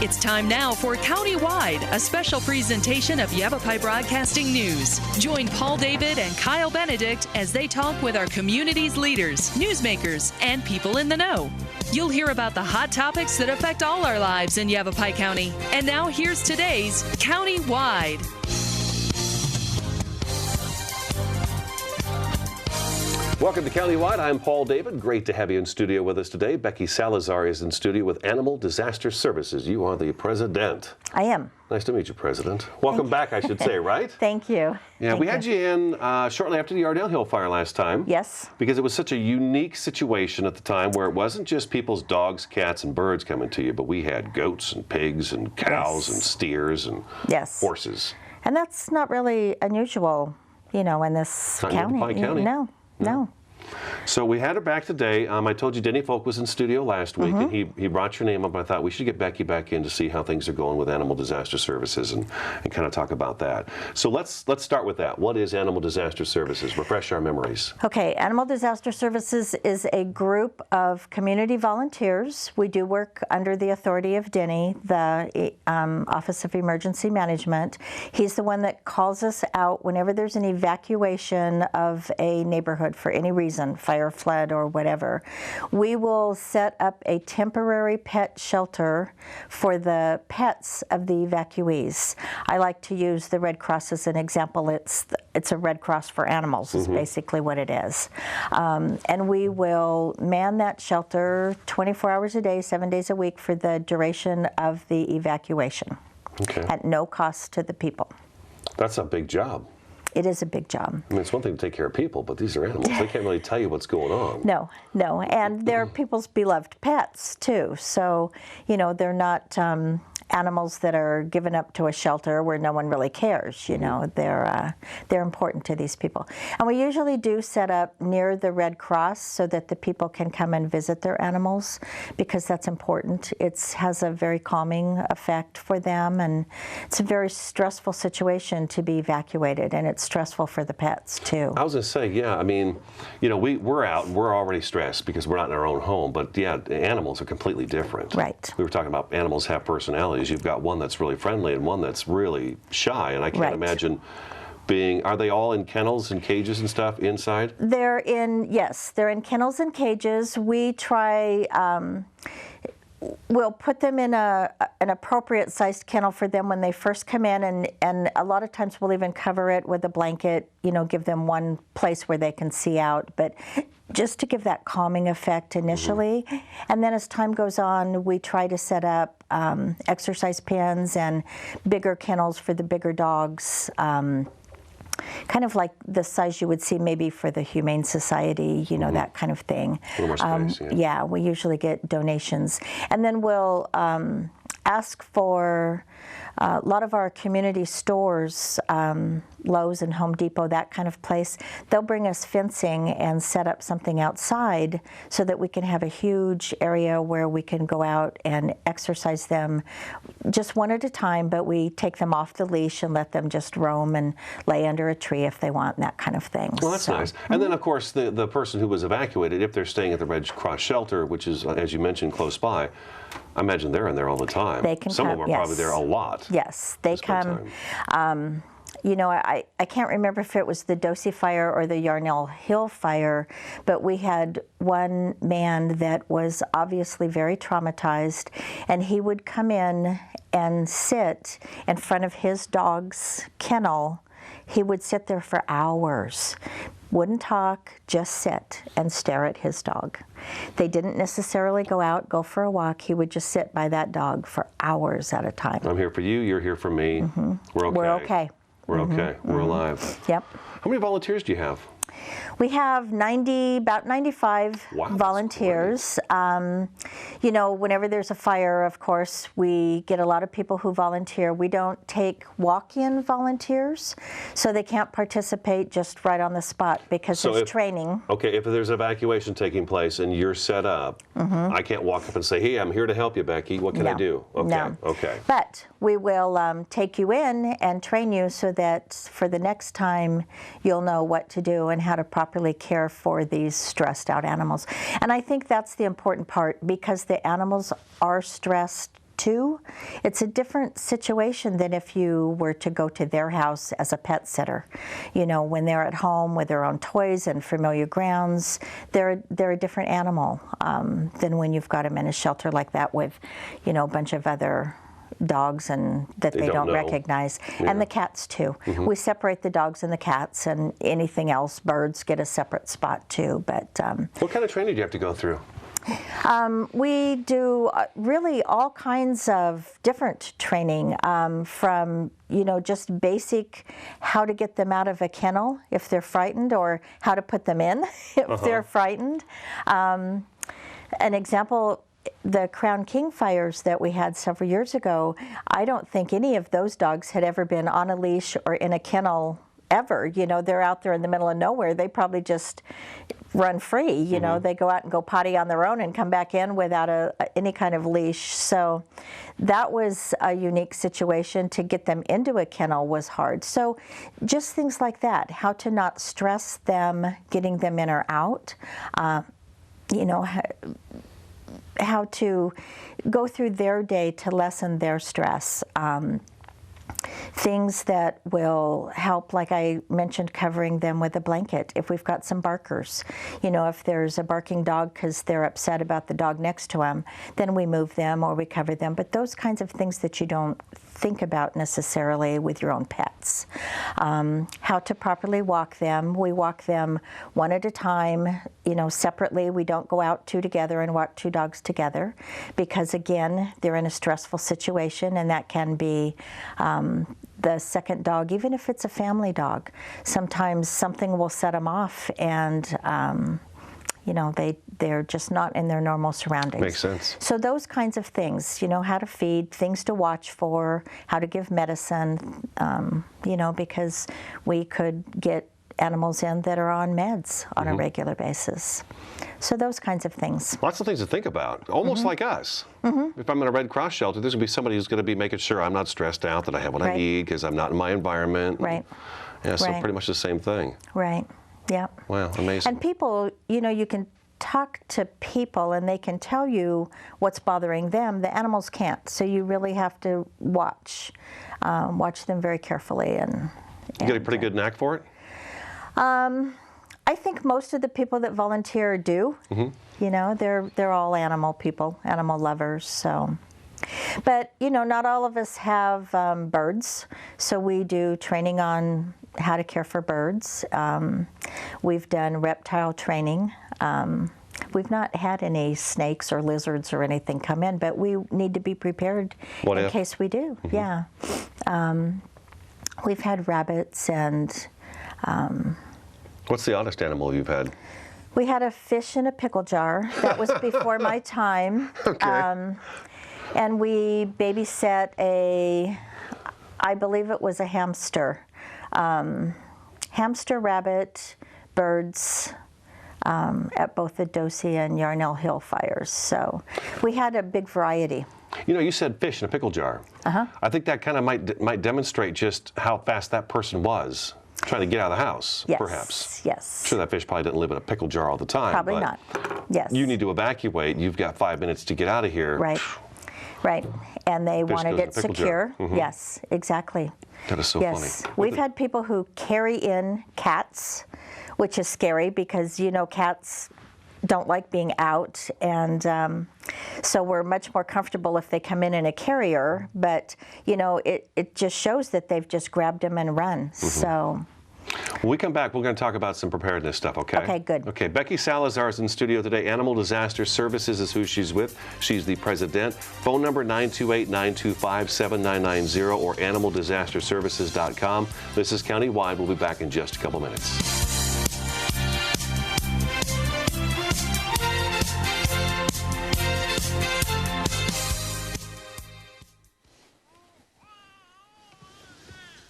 It's time now for Countywide, a special presentation of Yavapai Broadcasting News. Join Paul David and Kyle Benedict as they talk with our community's leaders, newsmakers, and people in the know. You'll hear about the hot topics that affect all our lives in Yavapai County. And now here's today's Countywide. Welcome to Countywide. I'm Paul David. Great to have you in studio with us today. Becky Salazar is in studio with Animal Disaster Services. You are the president. I am. Nice to meet you, President. Welcome back, I should say, right? Thank you. Yeah, we had you in shortly after the Yardell Hill fire last time. Yes. Because it was such a unique situation at the time where it wasn't just people's dogs, cats, and birds coming to you, but we had goats and pigs and cows and steers and horses. And that's not really unusual, you know, in this county. Yavapai County. No. So we had her back today. I told you Denny Folk was in studio last week, and he brought your name up. I thought we should get Becky back in to see how things are going with Animal Disaster Services and kind of talk about that. So let's start with that. What is Animal Disaster Services? Refresh our memories. Okay, Animal Disaster Services is a group of community volunteers. We do work under the authority of Denny, the Office of Emergency Management. He's the one that calls us out whenever there's an evacuation of a neighborhood for any reason, fire, flood, or whatever. We will set up a temporary pet shelter for the pets of the evacuees. I like to use the Red Cross as an example. It's a Red Cross for animals is basically what it is. And we will man that shelter 24 hours a day, 7 days a week for the duration of the evacuation at no cost to the people. That's a big job. It is a big job. I mean, it's one thing to take care of people, but these are animals. They can't really tell you what's going on. No. And they're people's beloved pets, too. So, you know, they're not animals that are given up to a shelter where no one really cares. You know, they're important to these people. And we usually do set up near the Red Cross so that the people can come and visit their animals, because that's important. It has a very calming effect for them, and it's a very stressful situation to be evacuated, and it's stressful for the pets too. I was going to say, yeah, I mean, you know, we're out and we're already stressed because we're not in our own home, but yeah, animals are completely different. Right. We were talking about animals have personalities. You've got one that's really friendly and one that's really shy, and I can't imagine are they all in kennels and cages and stuff inside? They're in kennels and cages. We try, we'll put them in an appropriate sized kennel for them when they first come in, and a lot of times we'll even cover it with a blanket, you know, give them one place where they can see out, but just to give that calming effect initially. And then as time goes on, we try to set up exercise pens and bigger kennels for the bigger dogs, kind of like the size you would see maybe for the Humane Society, you know, that kind of thing. A little more space, yeah, we usually get donations. And then we'll ask for a lot of our community stores, Lowe's and Home Depot, that kind of place, they'll bring us fencing and set up something outside so that we can have a huge area where we can go out and exercise them just one at a time, but we take them off the leash and let them just roam and lay under a tree if they want, and that kind of thing. Well, that's nice. And then, of course, the person who was evacuated, if they're staying at the Red Cross shelter, which is, as you mentioned, close by, I imagine they're in there all the time. They can Some come, of them are probably there a lot. Yes, they come. You know, I can't remember if it was the Dosey fire or the Yarnell Hill fire, but we had one man that was obviously very traumatized, and he would come in and sit in front of his dog's kennel. He would sit there for hours. Wouldn't talk, just sit and stare at his dog. They didn't necessarily go for a walk. He would just sit by that dog for hours at a time. I'm here for you, you're here for me. We're okay. We're okay. We're okay. We're alive. Yep. How many volunteers do you have? We have about 95 volunteers. You know, whenever there's a fire, of course, we get a lot of people who volunteer. We don't take walk-in volunteers, so they can't participate just right on the spot because there's training. Okay, if there's evacuation taking place and you're set up, I can't walk up and say, hey, I'm here to help you, Becky. What can I do? Okay. No. Okay. But we will take you in and train you so that for the next time you'll know what to do and how to properly care for these stressed out animals. And I think that's the important part, because the animals are stressed too. It's a different situation than if you were to go to their house as a pet sitter. You know, when they're at home with their own toys and familiar grounds, they're a different animal than when you've got them in a shelter like that with, you know, a bunch of other dogs and that they don't recognize. Yeah. And the cats too. We separate the dogs and the cats, and anything else, birds get a separate spot too. But what kind of training do you have to go through? We do really all kinds of different training, from, you know, just basic how to get them out of a kennel if they're frightened, or how to put them in if they're frightened. An example, the Crown King fires that we had several years ago, I don't think any of those dogs had ever been on a leash or in a kennel ever. You know, they're out there in the middle of nowhere. They probably just run free. You know, they go out and go potty on their own and come back in without any kind of leash. So that was a unique situation. To get them into a kennel was hard. So just things like that, how to not stress them, getting them in or out, you know, how to go through their day to lessen their stress. Things that will help, like I mentioned, covering them with a blanket. If we've got some barkers, you know, if there's a barking dog because they're upset about the dog next to them, then we move them or we cover them. But those kinds of things that you don't think about necessarily with your own pets. How to properly walk them. We walk them one at a time, you know, separately. We don't go out two together and walk two dogs together, because again, they're in a stressful situation, and that can be the second dog, even if it's a family dog. Sometimes something will set them off, and you know, they're just not in their normal surroundings. Makes sense. So those kinds of things, you know, how to feed, things to watch for, how to give medicine, you know, because we could get animals in that are on meds on a regular basis. So those kinds of things. Lots of things to think about, almost like us. If I'm in a Red Cross shelter, there's going to be somebody who's going to be making sure I'm not stressed out, that I have what I need because I'm not in my environment. Right. Yeah, so pretty much the same thing. Right. Yeah. Wow, amazing. And people, you know, you can talk to people and they can tell you what's bothering them. The animals can't. So you really have to watch them very carefully. And you get a pretty good knack for it? I think most of the people that volunteer do. You know, they're all animal people, animal lovers. So, but you know, not all of us have birds. So we do training on how to care for birds. We've done reptile training. We've not had any snakes or lizards or anything come in, but we need to be prepared in case we do. Yeah. We've had rabbits and... What's the oddest animal you've had? We had a fish in a pickle jar. That was before my time. Okay. And we babysat I believe it was a hamster. Hamster, rabbit, birds, at both the Dosey and Yarnell Hill fires. So we had a big variety. You know, you said fish in a pickle jar. I think that kind of might demonstrate just how fast that person was trying to get out of the house, perhaps. Yes. I'm sure that fish probably didn't live in a pickle jar all the time. Probably not. Yes. You need to evacuate. You've got 5 minutes to get out of here. Right. Right. And they Fish wanted goes in it a pickle secure. jar. Yes, exactly. That is so Yes. funny. We've had people who carry in cats, which is scary because, you know, cats don't like being out, and so we're much more comfortable if they come in a carrier, but you know, it just shows that they've just grabbed them and run. So when we come back, we're going to talk about some preparedness stuff, okay? Okay, good. Okay, Becky Salazar is in studio today. Animal Disaster Services is who she's with. She's the president. Phone number 928-925-7990 or animaldisasterservices.com. This is Countywide. We'll be back in just a couple minutes.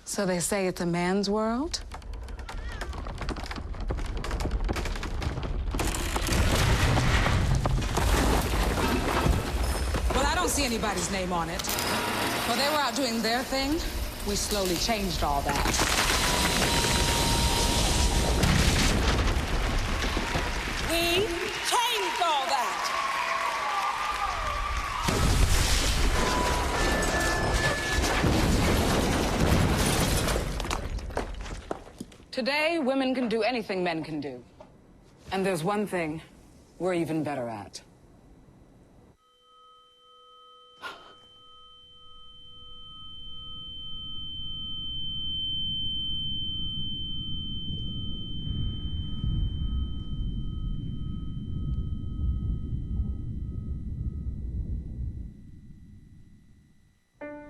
So they say it's a man's world? Well, I don't see anybody's name on it. While they were out doing their thing, we slowly changed all that. We changed all that. Today, women can do anything men can do. And there's one thing we're even better at.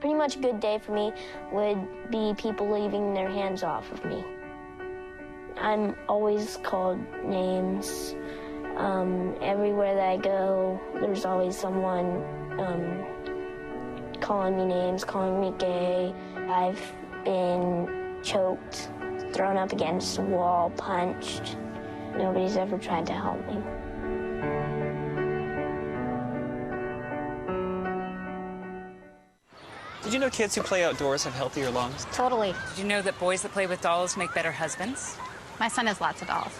Pretty much a good day for me would be people leaving their hands off of me. I'm always called names. Everywhere that I go, there's always someone calling me names, calling me gay. I've been choked, thrown up against a wall, punched. Nobody's ever tried to help me. Did you know kids who play outdoors have healthier lungs? Totally. Did you know that boys that play with dolls make better husbands? My son has lots of dolls.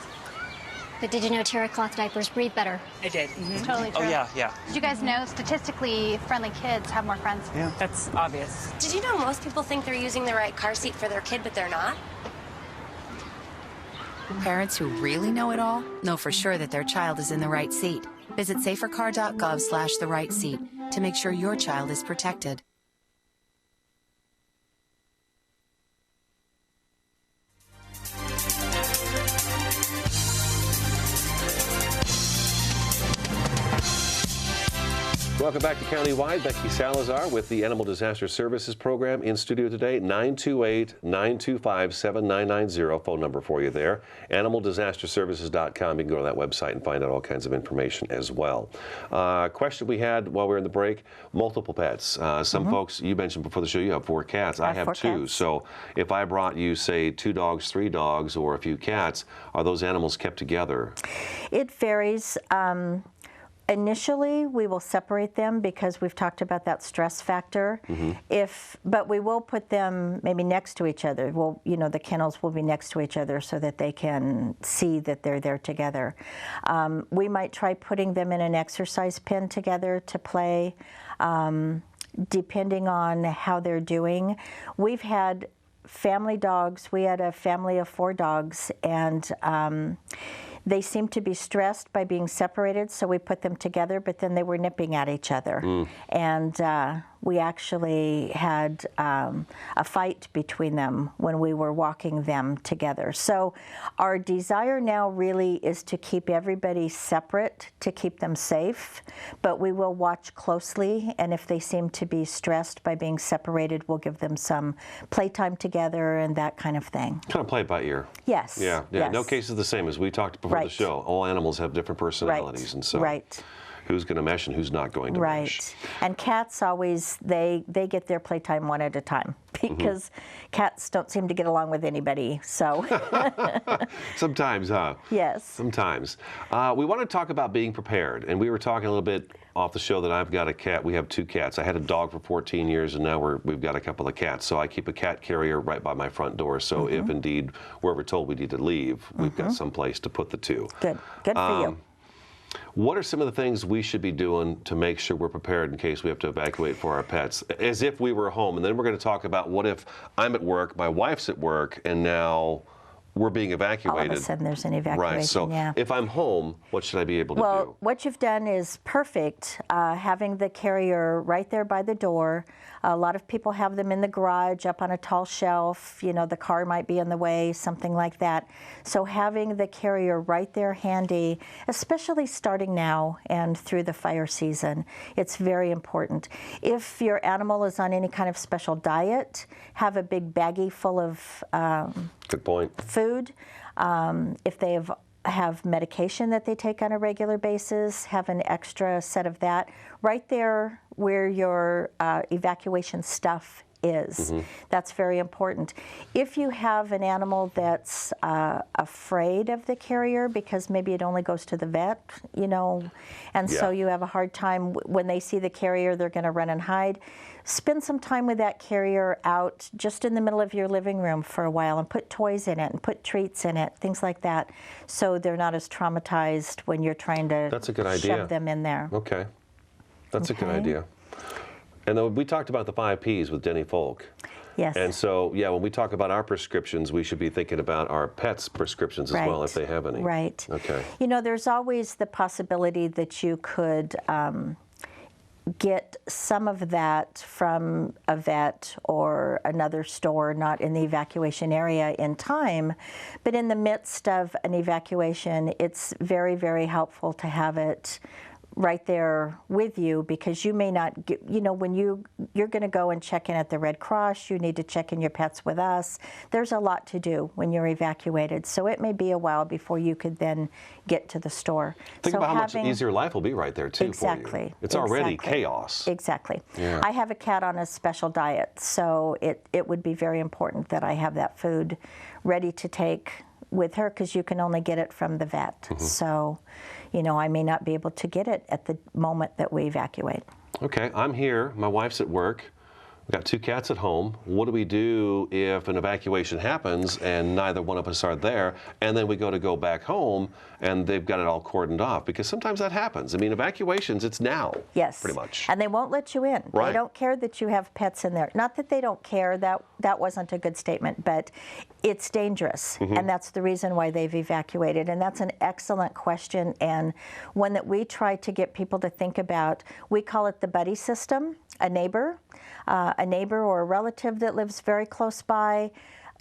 But did you know terry cloth diapers breathe better? I did. It's totally true. Oh, yeah. Did you guys know statistically friendly kids have more friends? Yeah. That's obvious. Did you know most people think they're using the right car seat for their kid, but they're not? Parents who really know it all know for sure that their child is in the right seat. Visit safercar.gov/the-right-seat to make sure your child is protected. Welcome back to Countywide. Becky Salazar with the Animal Disaster Services Program in studio today. 928-925-7990. Phone number for you there. AnimalDisasterServices.com. You can go to that website and find out all kinds of information as well. Question we had while we were in the break, multiple pets. Some folks, you mentioned before the show, you have 4 cats. I have 2. Cats. So if I brought you, say, 2 dogs, 3 dogs, or a few cats, are those animals kept together? It varies. Initially, we will separate them because we've talked about that stress factor. But we will put them maybe next to each other. Well, you know, the kennels will be next to each other so that they can see that they're there together. We might try putting them in an exercise pen together to play, depending on how they're doing. We've had family dogs. We had a family of 4 dogs, and they seemed to be stressed by being separated, so we put them together, but then they were nipping at each other. And we actually had a fight between them when we were walking them together. So our desire now really is to keep everybody separate, to keep them safe, but we will watch closely, and if they seem to be stressed by being separated, we'll give them some playtime together and that kind of thing. Kind of play it by ear. Yes. Yeah. Yes. No case is the same. As we talked before the show, all animals have different personalities, and so who's going to mesh and who's not going to mesh. And cats always, they get their playtime one at a time because cats don't seem to get along with anybody, so. Sometimes, huh? Yes. Sometimes. We want to talk about being prepared, and we were talking a little bit off the show that I've got a cat. We have 2 cats. I had a dog for 14 years, and now we've got a couple of cats. So I keep a cat carrier right by my front door, so if indeed we're ever told we need to leave, we've got some place to put the 2. Good for you. What are some of the things we should be doing to make sure we're prepared in case we have to evacuate for our pets, as if we were home? And then we're going to talk about what if I'm at work, my wife's at work, and now we're being evacuated. All of a sudden there's an evacuation, right. So if I'm home, what should I be able to do? Well, what you've done is perfect, having the carrier right there by the door. A lot of people have them in the garage, up on a tall shelf. You know, the car might be in the way, something like that. So having the carrier right there handy, especially starting now and through the fire season, it's very important. If your animal is on any kind of special diet, have a big baggie full of good point. Food. If they have medication that they take on a regular basis, have an extra set of that right there where your evacuation stuff is. That's very important. If you have an animal that's afraid of the carrier because maybe it only goes to the vet, you know, and so you have a hard time when they see the carrier, they're going to run and hide. Spend some time with that carrier out just in the middle of your living room for a while and put toys in it and put treats in it, things like that, so they're not as traumatized when you're trying to shove them in there. That's a good idea. And then we talked about the 5 Ps with Denny Folk. Yes. And so, yeah, when we talk about our prescriptions, we should be thinking about our pets' prescriptions as well, if they have any. Right. Okay. You know, there's always the possibility that you could get some of that from a vet or another store, not in the evacuation area in time, but in the midst of an evacuation, it's very, very helpful to have it right there with you, because you may not get, you know, when you're going to go and check in at the Red Cross, you need to check in your pets with us. There's a lot to do when you're evacuated, so it may be a while before you could then get to the store. Think so about how much easier life will be right there too for you. It's already chaos. Exactly. Yeah. I have a cat on a special diet, so it would be very important that I have that food ready to take with her, because you can only get it from the vet. So, you know, I may not be able to get it at the moment that we evacuate. Okay, I'm here. My wife's at work. We've got 2 cats at home. What do we do if an evacuation happens and neither one of us are there, and then we go back home and they've got it all cordoned off? Because sometimes that happens. I mean, evacuations, it's now. Yes. Pretty much. And they won't let you in. Right. They don't care that you have pets in there. Not that they don't care. That wasn't a good statement, but it's dangerous. And that's the reason why they've evacuated. And that's an excellent question, and one that we try to get people to think about. We call it the buddy system. A neighbor or a relative that lives very close by,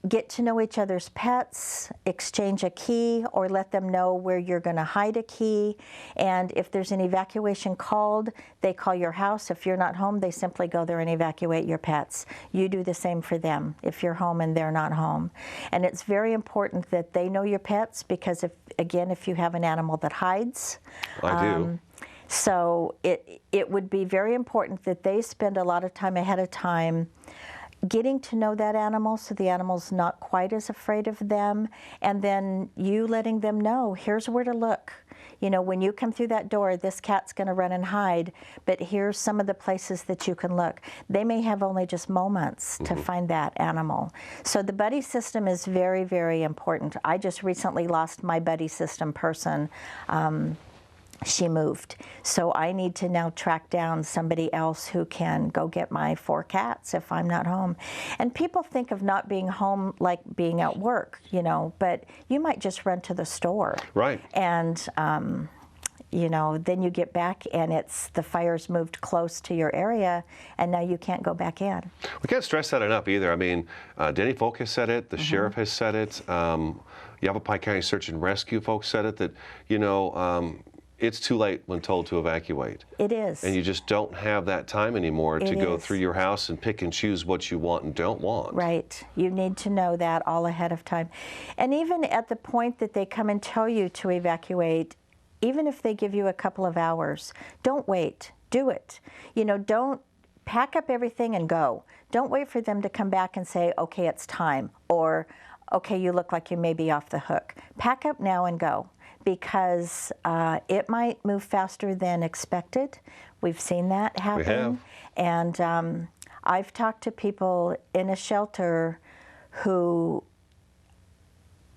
get to know each other's pets, exchange a key, or let them know where you're going to hide a key. And if there's an evacuation called, they call your house. If you're not home, they simply go there and evacuate your pets. You do the same for them if you're home and they're not home. And it's very important that they know your pets, because if you have an animal that hides, I do. So it would be very important that they spend a lot of time ahead of time getting to know that animal, so the animal's not quite as afraid of them, and then you letting them know, here's where to look. You know, when you come through that door, this cat's going to run and hide, but here's some of the places that you can look. They may have only just moments to find that animal. So the buddy system is very, very important. I just recently lost my buddy system person. She moved. So I need to now track down somebody else who can go get my 4 cats if I'm not home. And people think of not being home like being at work, you know, but you might just run to the store. Right. And, you know, then you get back and the fire's moved close to your area, and now you can't go back in. We can't stress that enough either. I mean, Denny Folk has said it, the sheriff has said it, Yavapai County Search and Rescue folks said it, that, you know, it's too late when told to evacuate. It is. And you just don't have that time anymore to go through your house and pick and choose what you want and don't want. Right. You need to know that all ahead of time. And even at the point that they come and tell you to evacuate, even if they give you a couple of hours, don't wait. Do it. You know, don't pack up everything and go. Don't wait for them to come back and say, okay, it's time, or okay, you look like you may be off the hook. Pack up now and go, because it might move faster than expected. We've seen that happen. We have. And I've talked to people in a shelter who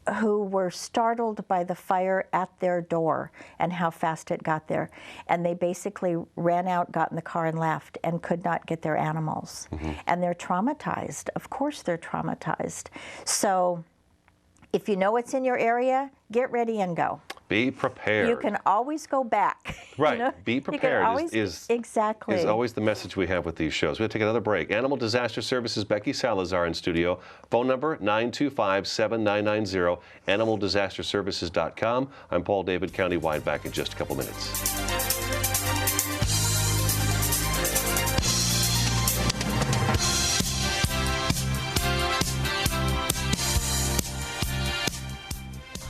were startled by the fire at their door and how fast it got there. And they basically ran out, got in the car and left, and could not get their animals. And they're traumatized. Of course they're traumatized. So if you know what's in your area, get ready and go. Be prepared. You can always go back. Right. You know? Be prepared is always the message we have with these shows. We're going to take another break. Animal Disaster Services, Becky Salazar in studio. Phone number 925-7990, animaldisasterservices.com. I'm Paul David, Countywide, back in just a couple minutes.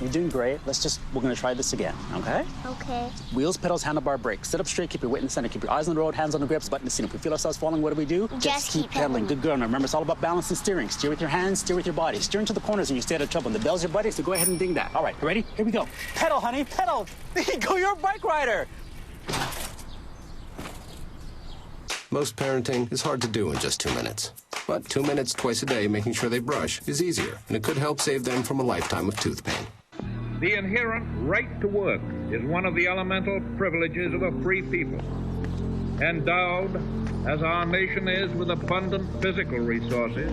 You're doing great. We're gonna try this again, okay? Okay. Wheels, pedals, handlebar, brakes. Sit up straight, keep your weight in the center, keep your eyes on the road, hands on the grips, button the seat. If we feel ourselves falling, what do? Just keep pedaling. Good girl. Now remember, it's all about balance and steering. Steer with your hands, steer with your body. Steer into the corners and you stay out of trouble. And the bell's your buddy, so go ahead and ding that. All right, you ready? Here we go. Pedal, honey, pedal. There you go, you're a bike rider. Most parenting is hard to do in just 2 minutes. But 2 minutes twice a day making sure they brush is easier, and it could help save them from a lifetime of tooth pain. The inherent right to work is one of the elemental privileges of a free people, endowed as our nation is with abundant physical resources,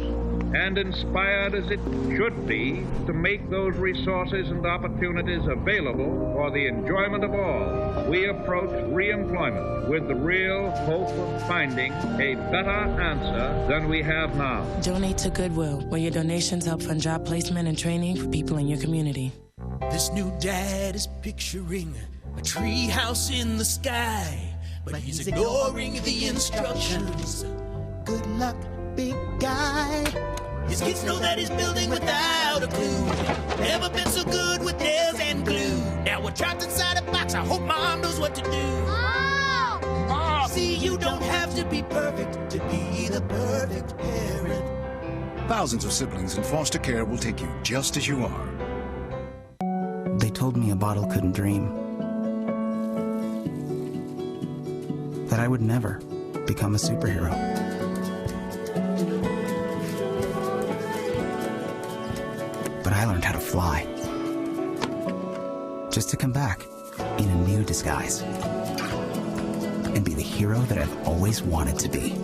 and inspired as it should be to make those resources and opportunities available for the enjoyment of all, we approach re-employment with the real hope of finding a better answer than we have now. Donate to Goodwill, where your donations help fund job placement and training for people in your community. This new dad is picturing a tree house in the sky, but he's ignoring the instructions. Good luck, big guy. His kids know that he's building without a clue. Never been so good with nails and glue. Now we're trapped inside a box. I hope mom knows what to do. Mom! See, you don't have to be perfect to be the perfect parent. Thousands of siblings in foster care will take you just as you are. They told me a bottle couldn't dream. That I would never become a superhero. But I learned how to fly. Just to come back in a new disguise. And be the hero that I've always wanted to be.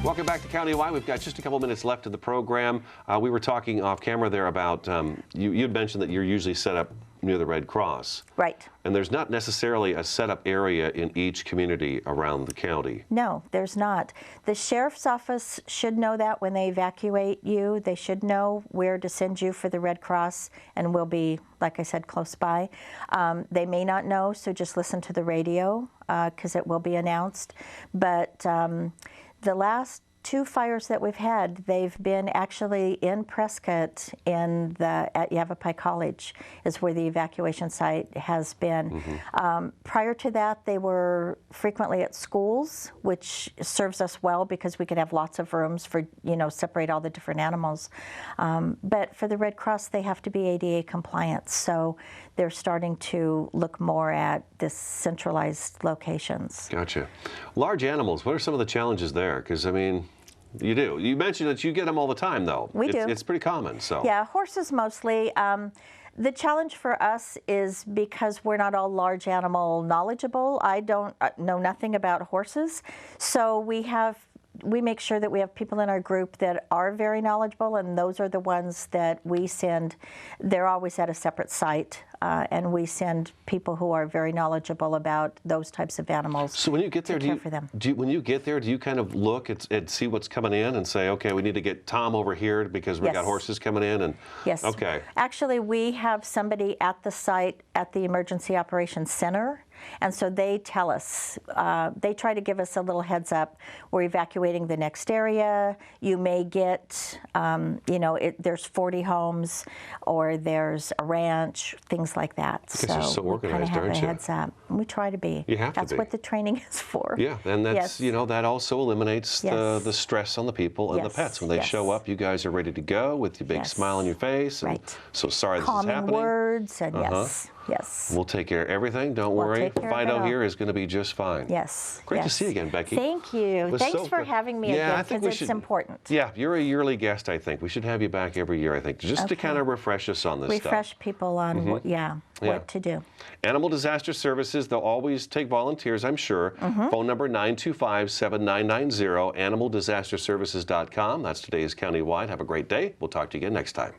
Welcome back to Countywide. We've got just a couple minutes left of the program. We were talking off camera there about, you had mentioned that you're usually set up near the Red Cross. Right. And there's not necessarily a set-up area in each community around the county. No, there's not. The sheriff's office should know that when they evacuate you. They should know where to send you for the Red Cross, and we'll be, like I said, close by. They may not know, so just listen to the radio because it will be announced. But the last 2 fires that we've had, they've been actually in Prescott at Yavapai College is where the evacuation site has been. Mm-hmm. Prior to that, they were frequently at schools, which serves us well because we could have lots of rooms for, separate all the different animals. But for the Red Cross, they have to be ADA compliant. So they're starting to look more at this centralized locations. Gotcha. Large animals, what are some of the challenges there? Because, I mean, you do. You mentioned that you get them all the time, though. We do. It's pretty common, so. Yeah, horses mostly. The challenge for us is because we're not all large animal knowledgeable. I don't know nothing about horses, so we make sure that we have people in our group that are very knowledgeable, and those are the ones that we send. They're always at a separate site, and we send people who are very knowledgeable about those types of animals. So when you get there, when you get there, do you kind of look and see what's coming in and say, okay, we need to get Tom over here because we've got horses coming in? And yes. Okay. Actually, we have somebody at the site at the Emergency Operations Center. And so they tell us, they try to give us a little heads up. We're evacuating the next area. You may get, there's 40 homes, or there's a ranch, things like that. I guess you're so organized, we kind of aren't have you? a heads up. We try to be. You have to be. That's what the training is for. Yeah, and that's, yes. That also eliminates yes. the stress on the people and yes. the pets. When they yes. show up, you guys are ready to go with your big yes. smile on your face. And right. So sorry Calming this is happening. words, and yes. Yes. We'll take care of everything. Don't worry. Fido here is going to be just fine. Yes. Great yes. to see you again, Becky. Thank you. Thanks for having me again, because it's important. Yeah, you're a yearly guest, I think. We should have you back every year, I think, just to kind of refresh us on this stuff. Refresh people on, what to do. Animal Disaster Services, they'll always take volunteers, I'm sure. Phone number 925-7990, animaldisasterservices.com. That's today's Countywide. Have a great day. We'll talk to you again next time.